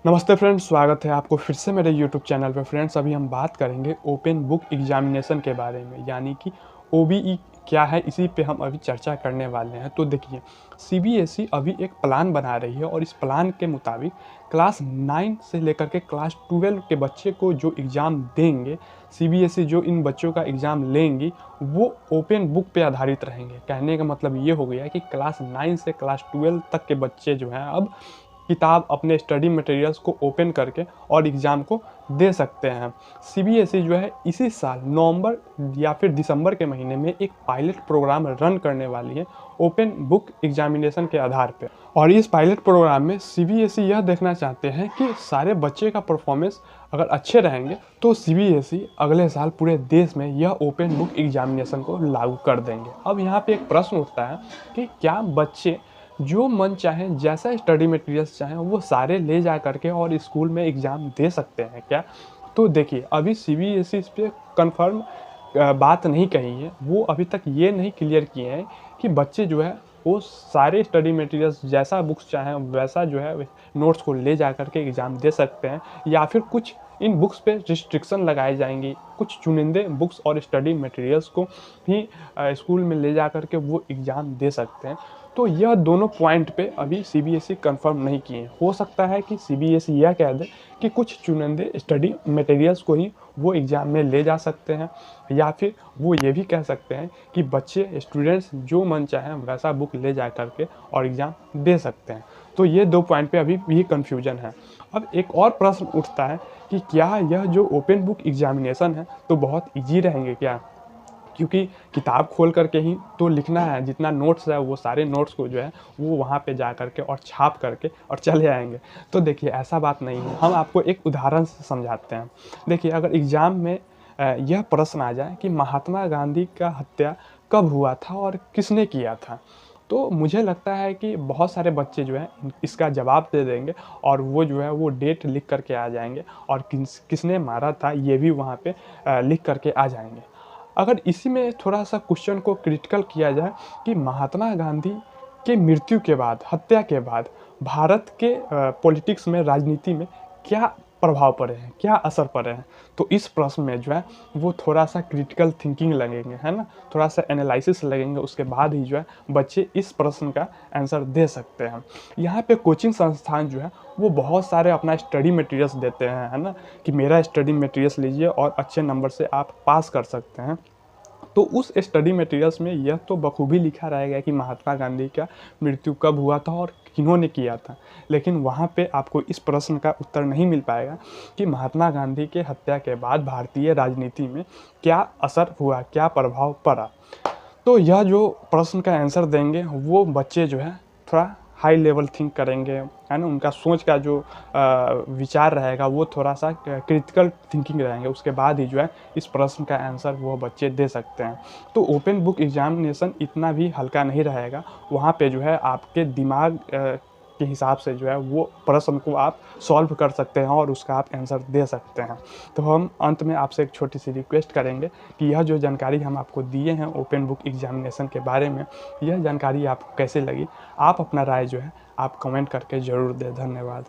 नमस्ते फ्रेंड्स, स्वागत है आपको फिर से मेरे यूट्यूब चैनल पे। फ्रेंड्स, अभी हम बात करेंगे ओपन बुक एग्जामिनेशन के बारे में, यानी कि ओबीई क्या है, इसी पे हम अभी चर्चा करने वाले हैं। तो देखिए, सीबीएसई अभी एक प्लान बना रही है और इस प्लान के मुताबिक क्लास 9 से लेकर के क्लास 12 के बच्चे को जो एग्ज़ाम देंगे, सीबीएसई जो इन बच्चों का एग्ज़ाम लेंगी, वो ओपन बुक पे आधारित रहेंगे। कहने का मतलब ये हो गया कि क्लास 9 से क्लास 12 तक के बच्चे जो हैं अब किताब अपने स्टडी मटेरियल्स को ओपन करके और एग्ज़ाम को दे सकते हैं। सीबीएसई जो है इसी साल नवंबर या फिर दिसंबर के महीने में एक पायलट प्रोग्राम रन करने वाली है ओपन बुक एग्जामिनेशन के आधार पे। और इस पायलट प्रोग्राम में सीबीएसई यह देखना चाहते हैं कि सारे बच्चे का परफॉर्मेंस अगर अच्छे रहेंगे तो सीबीएसई अगले साल पूरे देश में यह ओपन बुक एग्जामिनेशन को लागू कर देंगे। अब यहाँ पे एक प्रश्न उठता है कि क्या बच्चे जो मन चाहे, जैसा स्टडी मटेरियल्स चाहें, वो सारे ले जा करके और स्कूल में एग्ज़ाम दे सकते हैं क्या? तो देखिए, अभी सीबीएसई इस पे कंफर्म बात नहीं कही है। वो अभी तक ये नहीं क्लियर किए हैं कि बच्चे जो है वो सारे स्टडी मटेरियल्स जैसा बुक्स चाहें वैसा जो है नोट्स को ले जा करके एग्ज़ाम दे सकते हैं, या फिर कुछ इन बुक्स पे रिस्ट्रिक्शन लगाई जाएंगी। कुछ चुनिंदे बुक्स और स्टडी मटेरियल्स को ही स्कूल में ले जा करके वो एग्ज़ाम दे सकते हैं। तो यह दोनों पॉइंट पे अभी सीबीएसई कंफर्म नहीं किए हैं। हो सकता है कि सीबीएसई यह कह दे कि कुछ चुनिंदे स्टडी मटेरियल्स को ही वो एग्ज़ाम में ले जा सकते हैं, या फिर वो ये भी कह सकते हैं कि बच्चे स्टूडेंट्स जो मन चाहें वैसा बुक ले जा करके और एग्ज़ाम दे सकते हैं। तो ये दो पॉइंट पे अभी भी कन्फ्यूजन है। अब एक और प्रश्न उठता है कि क्या यह जो ओपन बुक एग्जामिनेशन है तो बहुत ईजी रहेंगे क्या? क्योंकि किताब खोल करके ही तो लिखना है, जितना नोट्स है वो सारे नोट्स को जो है वो वहाँ पे जा करके और छाप करके और चले आएंगे। तो देखिए, ऐसा बात नहीं है। हम आपको एक उदाहरण से समझाते हैं। देखिए, अगर एग्ज़ाम में यह प्रश्न आ जाए कि महात्मा गांधी का हत्या कब हुआ था और किसने किया था, तो मुझे लगता है कि बहुत सारे बच्चे जो हैं इसका जवाब दे देंगे और वो जो है वो डेट लिख करके आ जाएंगे और किसने मारा था ये भी वहाँ पे लिख करके आ जाएंगे। अगर इसी में थोड़ा-सा क्वेश्चन को क्रिटिकल किया जाए कि महात्मा गांधी के मृत्यु के बाद, हत्या के बाद भारत के पॉलिटिक्स में, राजनीति में क्या प्रभाव पड़े हैं, क्या असर पड़े हैं, तो इस प्रश्न में जो है वो थोड़ा-सा क्रिटिकल थिंकिंग लगेंगे, है ना? थोड़ा-सा एनालिसिस लगेंगे, उसके बाद ही जो है बच्चे इस प्रश्न का आंसर दे सकते हैं। यहाँ पे कोचिंग संस्थान जो है वो बहुत सारे अपना स्टडी मटेरियल्स देते हैं, है ना? कि मेरा स्टडी मटेरियल्स लीजिए और अच्छे नंबर से आप पास कर सकते हैं। तो उस स्टडी मटेरियल्स में यह तो बखूबी लिखा रहेगा कि महात्मा गांधी का मृत्यु कब हुआ था और किन्होंने किया था, लेकिन वहाँ पे आपको इस प्रश्न का उत्तर नहीं मिल पाएगा कि महात्मा गांधी के हत्या के बाद भारतीय राजनीति में क्या असर हुआ, क्या प्रभाव पड़ा। तो यह जो प्रश्न का आंसर देंगे वो बच्चे जो है थोड़ा हाई लेवल थिंक करेंगे, है ना? उनका सोच का जो विचार रहेगा वो थोड़ा-सा क्रिटिकल थिंकिंग रहेंगे। उसके बाद ही जो है इस प्रश्न का आंसर वो बच्चे दे सकते हैं। तो ओपन बुक एग्जामिनेशन इतना भी हल्का नहीं रहेगा। वहाँ पे जो है आपके दिमाग के हिसाब से जो है वो प्रश्न को आप सॉल्व कर सकते हैं और उसका आप आंसर दे सकते हैं। तो हम अंत में आपसे एक छोटी-सी रिक्वेस्ट करेंगे कि यह जो जानकारी हम आपको दिए हैं ओपन बुक एग्जामिनेशन के बारे में, यह जानकारी आपको कैसे लगी? आप अपना राय जो है आप कमेंट करके ज़रूर दें। धन्यवाद।